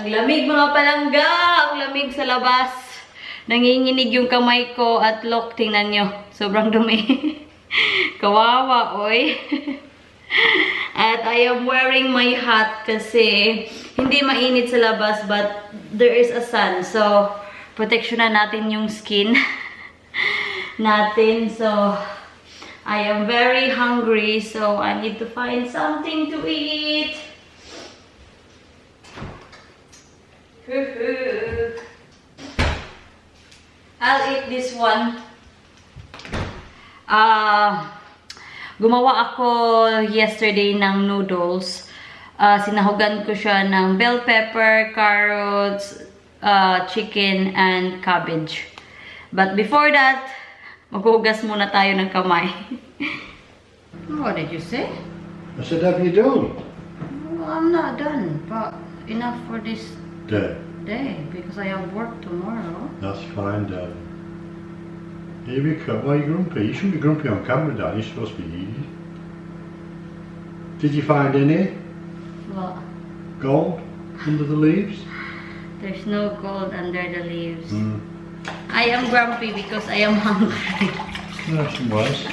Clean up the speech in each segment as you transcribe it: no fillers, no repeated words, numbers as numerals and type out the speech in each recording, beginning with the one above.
Ang lamig mga palangga! Ang lamig sa labas. Nanginginig yung kamay ko at look, tingnan nyo. Sobrang dumi. Kawawa, oy. At I am wearing my hat kasi hindi mainit sa labas but there is a sun. So, protection na natin yung skin natin. So, I am very hungry. So, I need to find something to eat. I'll eat this one. Gumawa ako yesterday ng noodles. Sinahugan ko siya ng bell pepper, carrots, chicken, and cabbage. But before that, maghugas muna tayo ng kamay. What did you say? I said, have you done? Well, I'm not done, but enough for this Day. because I have work tomorrow. That's fine, Dad. Here we go. Why are you grumpy? You shouldn't be grumpy on camera, Dad. You're supposed to be easy. Did you find any What? gold under the leaves? There's no gold under the leaves. I am grumpy because I am hungry. Yes, it was.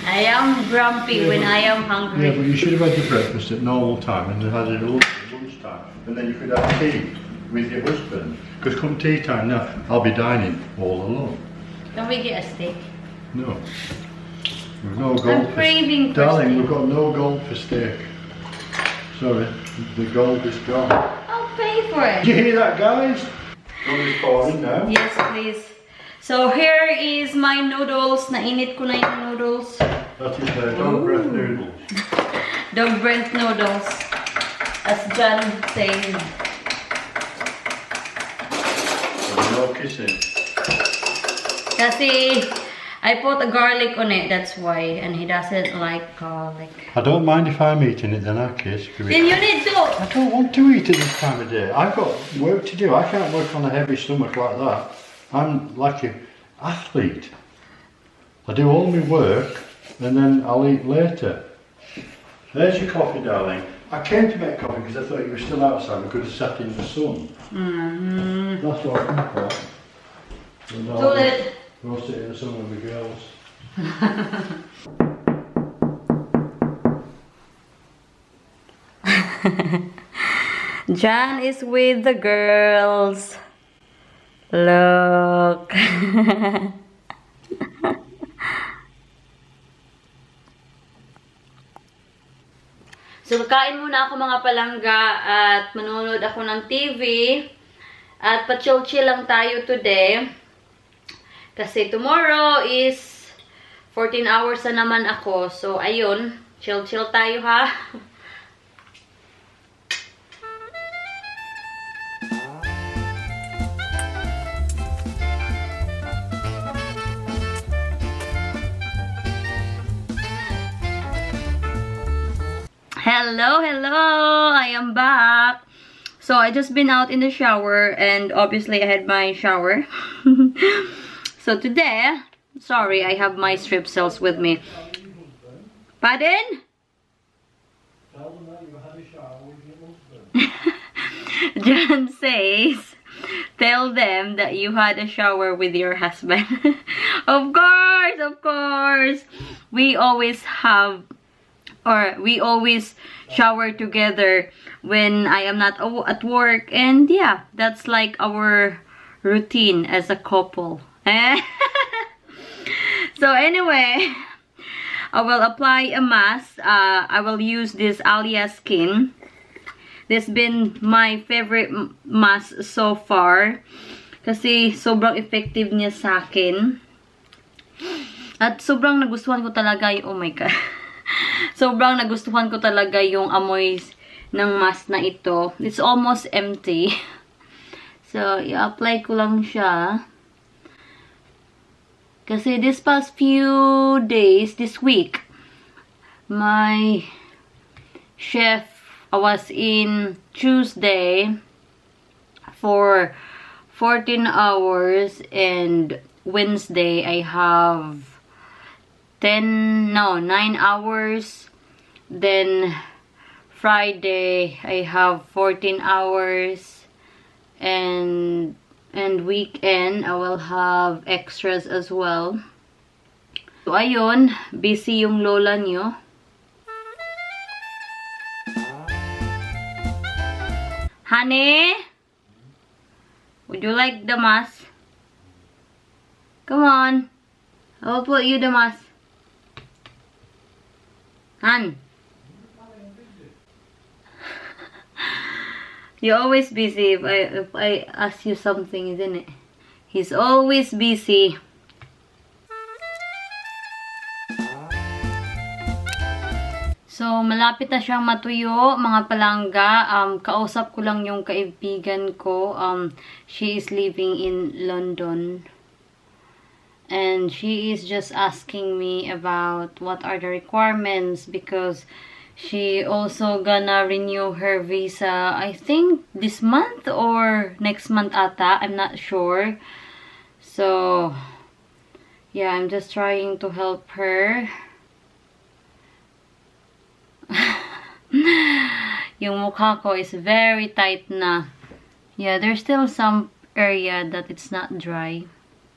I am grumpy when I am hungry. Yeah, but you should have had your breakfast at normal time and then had it all at lunchtime. And then you could have tea with your husband. Because come tea time now, I'll be dining all alone. Can we get a steak? No. We've no gold I'm craving for Darling, steak. we've got no gold for steak. Sorry, the gold is gone. I'll pay for it. Did you hear that, guys? Gold is pouring now. Yes, please. So here is my noodles. Nainit ko na yung noodles. That is dog breath noodles. Dog breath noodles. As John says. No kissing. Kasi I put a garlic on it, that's why. And he doesn't like garlic. I don't mind if I'm eating it, then I kiss. Then you need to. I don't want to eat it this time of day. I've got work to do. I can't work on a heavy stomach like that. I'm like an athlete. I do all my work and then I'll eat later. There's your coffee, darling. I came to make coffee because I thought you were still outside. We could have sat in the sun. That's what I come for. And Too late. We'll sit in the sun with the girls. John is with the girls. Look. So, kakain muna ako mga palangga at manonood ako ng TV. At pa-chill-chill lang tayo today. Kasi tomorrow is 14 hours na naman ako. So, ayun. Chill-chill tayo ha. Hello, hello! I am back. So, I just been out in the shower and obviously I had my shower. So, today, sorry, I have my strip cells with me. Pardon? Tell them that you had a shower with your husband. John says, tell them that you had a shower with your husband. Of course, of course. We always have, or we always shower together when I am not at work. And yeah, that's like our routine as a couple. So anyway, I will apply a mask. I will use this Alia Skin. This been my favorite mask so far. Kasi sobrang effective niya sa akin. At sobrang nagustuhan ko talaga yung, oh my god. Sobrang nagustuhan ko talaga yung amoy ng mask na ito. It's almost empty. So, i-apply ko lang siya. Kasi this past few days, this week, my chef, I was in Tuesday for 14 hours and Wednesday I have 9 hours. Then Friday, I have 14 hours. And weekend, I will have extras as well. So, ayun. Busy yung lola nyo. Honey? Would you like the mask? Come on. I will put you the mask. Han. You're always busy if I ask you something, isn't it? He's always busy. So, malapit na siyang matuyo, mga palangga. Kausap ko lang yung kaibigan ko. She is living in London. And she is just asking me about what are the requirements because she also gonna renew her visa, I think this month or next month ata. I'm not sure. So, yeah, I'm just trying to help her. Yung mukha ko is very tight na. Yeah, there's still some area that it's not dry.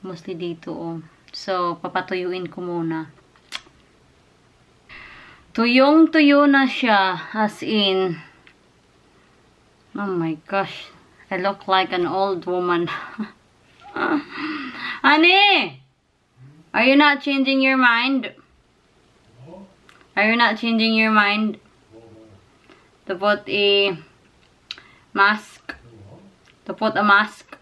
Mostly dito, oh. So, papatuyuin ko muna. Tuyong-tuyo na siya. As in, oh my gosh. I look like an old woman. Honey! Are you not changing your mind? Are you not changing your mind? To put a mask? To put a mask?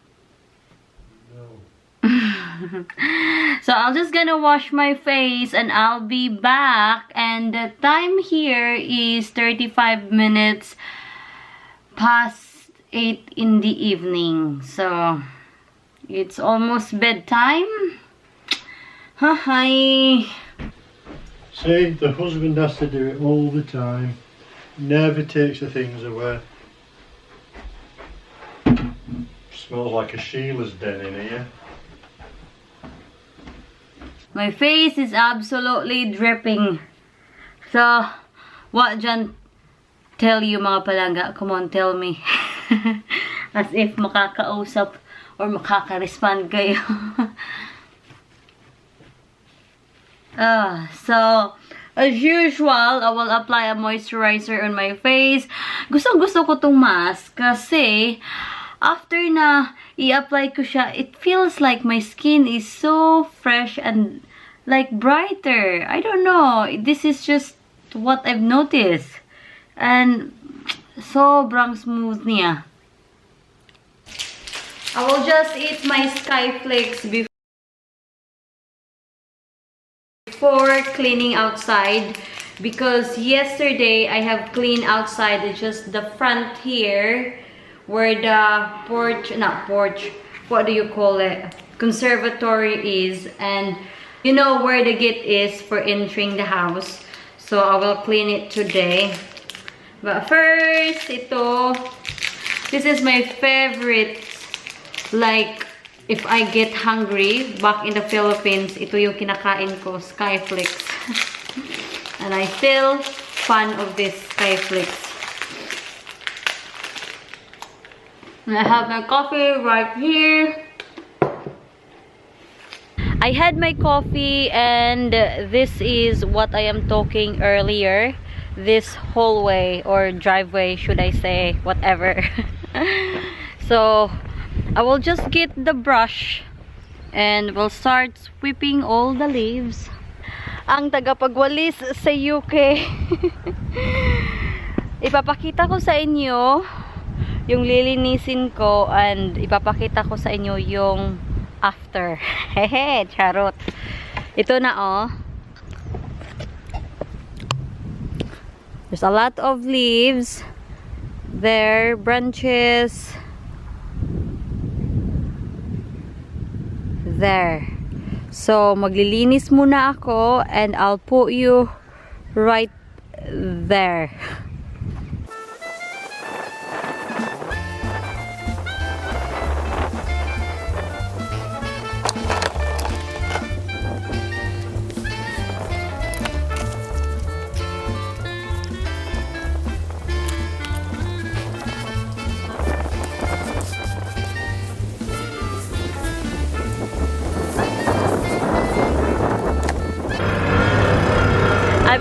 So I'm just gonna wash my face and I'll be back, and the time here is 35 minutes past 8 in the evening, so it's almost bedtime. Hi. See, the husband has to do it all the time. Never takes the things away. Smells like a Sheila's den in here. My face is absolutely dripping. So, what John tell you, mga palangga? Come on, tell me. As if makakausap or makaka-respond kayo. So, as usual, I will apply a moisturizer on my face. Gustong-gusto ko tong mask kasi after na i-apply ko siya, it feels like my skin is so fresh and like brighter. I don't know. This is just what I've noticed. And sobrang smooth niya. I will just eat my Skyflakes before cleaning outside, because yesterday I have cleaned outside just the front here where the what do you call it, conservatory is, and you know where the gate is for entering the house. So I will clean it today. But first, this is my favorite. Like, if I get hungry back in the Philippines, ito yung kinakain ko, Skyflakes. And I still fan of this Skyflakes. And I have my coffee right here. I had my coffee, and this is what I am talking earlier. This hallway or driveway, should I say, whatever. So I will just get the brush and we'll start sweeping all the leaves. Ang tagapagwalis sa UK. Ipapakita ko sa inyo yung lilinisin ko, and ipapakita ko sa inyo yung after. Hehe, charot. Ito na, oh. There's a lot of leaves there, branches there. So maglilinis muna ako, and I'll put you right there.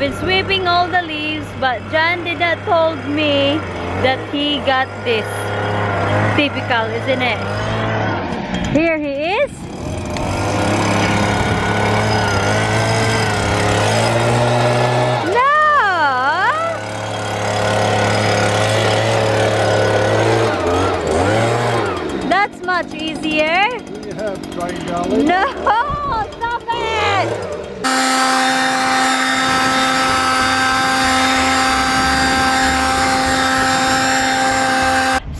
been sweeping all the leaves, but John did not told me that he got this. Typical, isn't it? Here he is. Much easier. You have tried, darling. No, stop it!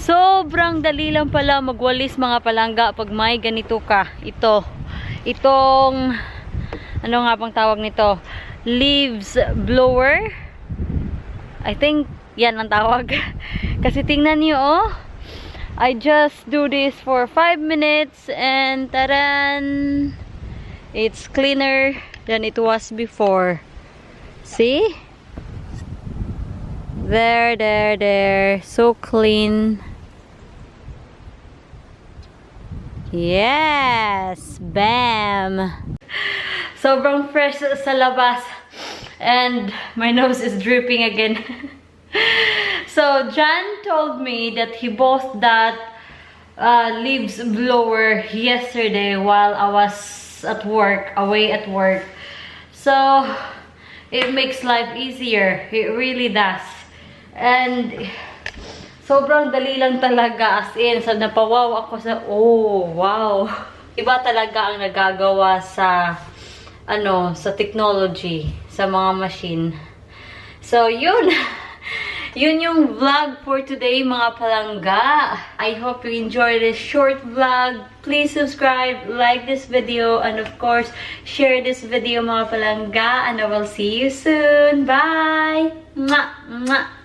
Sobrang dali lang pala magwalis mga palangga pag may ganito ka. Itong ano nga bang tawag nito? Leaves blower. I think yan ang tawag. Kasi tingnan niyo oh. I just do this for 5 minutes and taran! It's cleaner than it was before. See? There. So clean. Yes! Bam! Sobrang fresh sa labas. And my nose is dripping again. So John told me that he bought that leaves blower yesterday while I was at work, away at work. So it makes life easier. It really does. And sobrang dali lang talaga, as in, so napawaw ako sa, oh wow. Iba talaga ang nagagawa sa sa technology, sa mga machine. So yun. Yun yung vlog for today mga palangga. I hope you enjoy this short vlog. Please subscribe, like this video, and of course, share this video mga palangga. And I will see you soon. Bye! Mwah! Mwah!